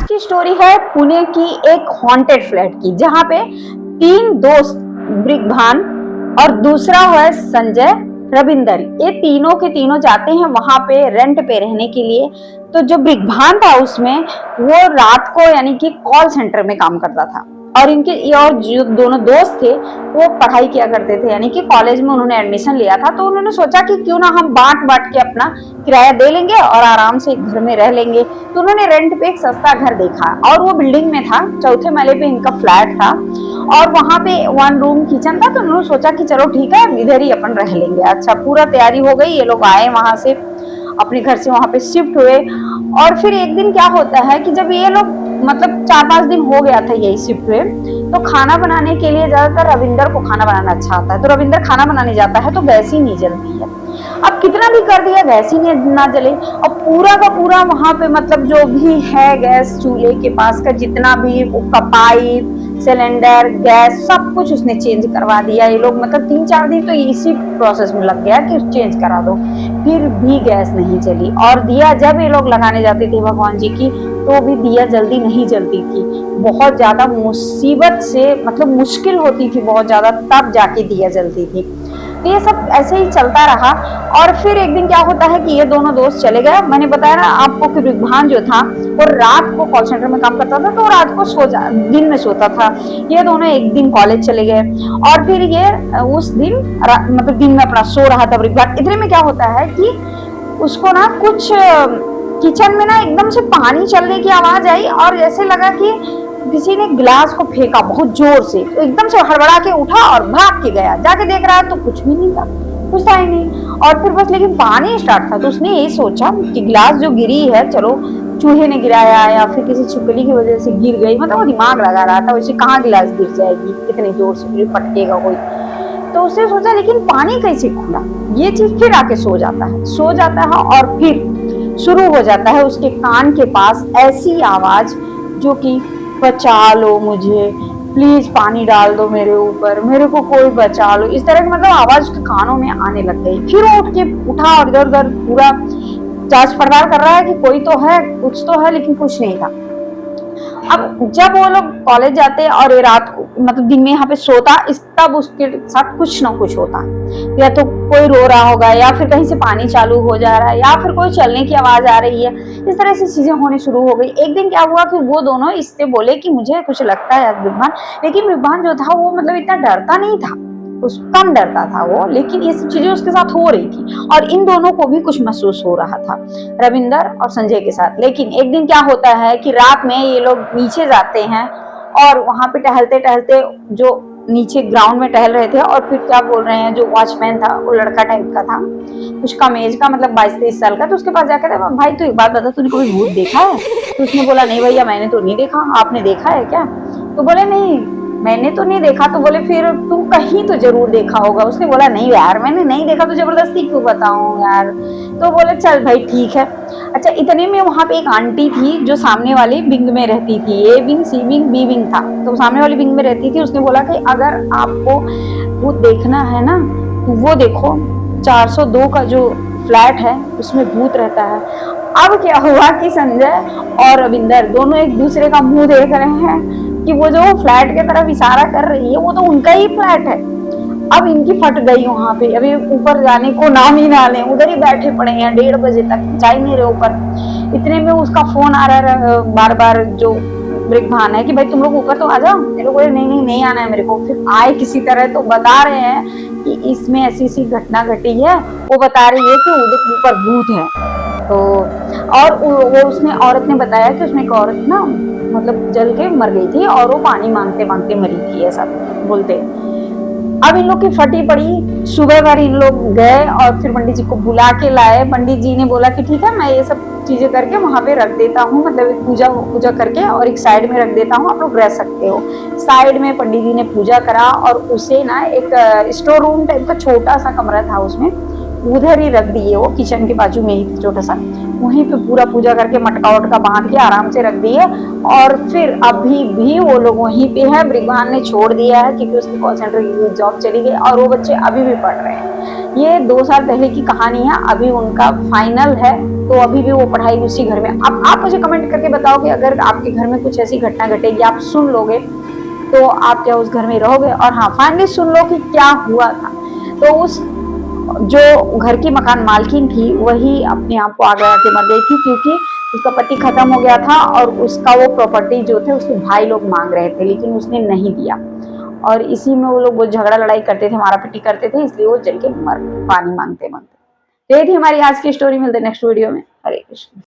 की स्टोरी है पुणे की एक हॉन्टेड फ्लैट की, जहां पे तीन दोस्त ब्रिगभान और दूसरा है संजय रविंदर, ये तीनों के तीनों जाते हैं वहां पे रेंट पे रहने के लिए। तो जो ब्रिगभान था उसमें वो रात को यानी कि कॉल सेंटर में काम करता था, और इनके और जो दोनों दोस्त थे वो पढ़ाई किया करते थे, यानी कि कॉलेज में उन्होंने एडमिशन लिया था। तो उन्होंने सोचा कि क्यों ना हम बांट बांट के अपना किराया दे लेंगे और आराम से एक घर में रह लेंगे। तो उन्होंने रेंट पे एक सस्ता घर देखा और वो बिल्डिंग में था, चौथे महले पे इनका फ्लैट था और वहां पे 1 रूम किचन था। तो उन्होंने सोचा कि चलो ठीक है इधर ही अपन रह लेंगे। अच्छा, पूरा तैयारी हो गई, ये लोग आए वहां से अपने घर से वहां पे शिफ्ट हुए। और फिर एक दिन क्या होता है कि जब ये लोग मतलब 4-5 दिन हो गया था यही शिफ्ट हुए, तो खाना बनाने के लिए ज्यादातर रविंदर को खाना बनाना अच्छा आता है, तो रविंदर खाना बनाने जाता है तो गैस ही नहीं जलती है। अब कितना भी कर दिया गैस ही नहीं ना जले। अब पूरा का पूरा वहां पे मतलब जो भी है गैस चूल्हे के पास का जितना भी पाइप सिलेंडर गैस सब कुछ उसने चेंज करवा दिया। ये लोग मतलब 3-4 दिन तो इसी प्रोसेस में लग गया कि चेंज करा दो, फिर भी गैस नहीं चली। और दिया जब ये लोग लगाने जाते थे भगवान जी की, तो भी दिया जल्दी नहीं जलती थी। बहुत ज्यादा मुसीबत से मतलब मुश्किल होती थी बहुत ज्यादा, तब जाके दिया जलती थी। तो ये सब ऐसे ही चलता रहा। और फिर एक दिन क्या होता है कि ये दोनों दोस्त चले गए। मैंने बताया ना आपको कि ब्रिगभान जो था वो रात को कॉल सेंटर में काम करता था, तो रात को दिन में सोता था। ये दोनों एक दिन कॉलेज चले गए और फिर ये उस दिन मतलब दिन में अपना सो रहा था ब्रिगभान। इतने में क्या होता है कि उसको ना कुछ किचन में ना एकदम से पानी चलने की आवाज आई और ऐसे लगा कि किसी ने गिलास को फेंका बहुत जोर से। तो एकदम से हड़बड़ा के उठा और भाग के गया, जाके देख रहा है तो कुछ भी नहीं था, कुछ था ही नहीं। और फिर बस लेकिन पानी स्टार्ट था, तो उसने यही सोचा कि गिलास जो गिरी है चलो चूहे ने गिराया या फिर किसी छिपकली की वजह से गिर गई, मतलब वो दिमाग लगा रहा था वैसे कहाँ गिलास गिर जाएगी इतनी जोर से, पटकेगा कोई। तो उसने सोचा लेकिन पानी कैसे खुला, ये चीज फिर आके सो जाता है और फिर शुरू हो जाता है उसके कान के पास ऐसी आवाज जो कि बचा लो मुझे, प्लीज पानी डाल दो मेरे ऊपर, मेरे को कोई बचा लो, इस तरह की मतलब आवाज उसके कानों में आने लग गई। फिर वो उठ के उठा और इधर उधर पूरा जांच पड़ताल कर रहा है कि कोई तो है, कुछ तो है, लेकिन कुछ नहीं था। अब जब वो लोग कॉलेज जाते और ये रात को मतलब दिन में यहाँ पे सोता, तब उसके साथ कुछ ना कुछ होता, या तो कोई रो रहा होगा या फिर कहीं से पानी चालू हो जा रहा है या फिर कोई चलने की आवाज आ रही है, इस तरह से चीजें होनी शुरू हो गई। एक दिन क्या हुआ कि वो दोनों इससे बोले कि मुझे कुछ लगता है ब्रिगभान, लेकिन ब्रिगभान जो था वो मतलब इतना डरता नहीं था, कम डरता था वो, लेकिन ये सब चीजें उसके साथ हो रही थी और इन दोनों को भी कुछ महसूस हो रहा था रविंदर और संजय के साथ। लेकिन एक दिन क्या होता है कि रात में ये लोग नीचे जाते हैं और वहां पे टहलते टहलते जो नीचे ग्राउंड में टहल रहे थे, और फिर क्या बोल रहे हैं जो वॉचमैन था वो लड़का टाइप का था, कुछ कम एज का मतलब 22-23 साल का। तो उसके पास जाकर भाई तू एक बात बता, तूने कोई भूत देखा है? तो उसने बोला नहीं भैया मैंने तो नहीं देखा, आपने देखा है क्या? तो बोले नहीं मैंने तो नहीं देखा। तो बोले फिर तुम कहीं तो जरूर देखा होगा। उसने बोला नहीं यार मैंने नहीं देखा, तो जबरदस्ती क्यों बताऊं यार। तो बोले चल भाई ठीक है। अच्छा, इतने में वहां पे एक आंटी थी जो सामने वाली विंग में रहती थी, A wing C wing B wing था, तो सामने वाली विंग में रहती थी। उसने बोला कि अगर आपको भूत देखना है ना तो वो देखो 402 का जो फ्लैट है उसमें भूत रहता है। अब क्या हुआ कि संजय और रविंदर दोनों एक दूसरे का मुंह देख रहे हैं कि वो जो फ्लैट के तरफ इशारा कर रही है वो तो उनका ही फ्लैट है। अब इनकी फट गई वहां पे, अभी ऊपर जाने को नाम ही ना लें, उधर ही बैठे पड़े हैं 1:30 बजे तक, जा ही नहीं रहे ऊपर। इतने में उसका फोन आ रहा है बार बार, जो ब्रिगभान है कि भाई तुम लोग ऊपर तो आ जाओ। ये लोग बोले नहीं आना है मेरे को। फिर आए किसी तरह, तो बता रहे हैं कि इसमें ऐसी घटना घटी है। वो बता रही है कि ऊपर भूत है। तो और वो उसने औरत ने बताया कि उसमें एक औरत ना मतलब जल के मर गई थी और वो पानी मांगते मांगते मरी थी, ऐसा बोलते। अब इन लोग की फटी पड़ी। सुबह भर इन लोग गए और फिर पंडित जी को बुला के लाए। पंडित जी ने बोला कि ठीक है मैं ये सब चीजें करके वहां पे रख देता हूँ, मतलब एक पूजा करके और एक साइड में रख देता हूँ, आप लोग रह सकते हो। साइड में पंडित जी ने पूजा करा और उसे ना एक स्टोर रूम टाइप का छोटा सा कमरा था उसमें उधर ही रख दिए, वो किचन के बाजू में ही था छोटा सा, वहीं पे पूरा पूजा करके मटका वटका बांध के आराम से रख दिए। और फिर अभी भी वो लोग वहीं पे है, ब्रिगवान ने छोड़ दिया है क्योंकि उसकी कॉल सेंटर की जॉब चली गई और वो बच्चे अभी भी पढ़ रहे हैं। ये 2 साल पहले की कहानी है, अभी उनका फाइनल है, तो अभी भी वो पढ़ाई उसी घर में। अब आप मुझे कमेंट करके बताओ कि अगर आपके घर में कुछ ऐसी घटना घटेगी, आप सुन लोगे, तो आप क्या उस घर में रहोगे? और हाँ, फाइनली सुन लो कि क्या हुआ था। तो उस जो घर की मकान मालकिन थी वही अपने आप को आग लगा के मर गई थी, क्योंकि उसका पति खत्म हो गया था और उसका वो प्रॉपर्टी जो थे उसके भाई लोग मांग रहे थे, लेकिन उसने नहीं दिया। और इसी में वो लोग वो झगड़ा लड़ाई करते थे, मारा पिटी करते थे, इसलिए वो जल के मर, पानी मांगते मांगते। तो ये थी हमारी आज की स्टोरी। मिलते नेक्स्ट वीडियो में। हरे कृष्ण।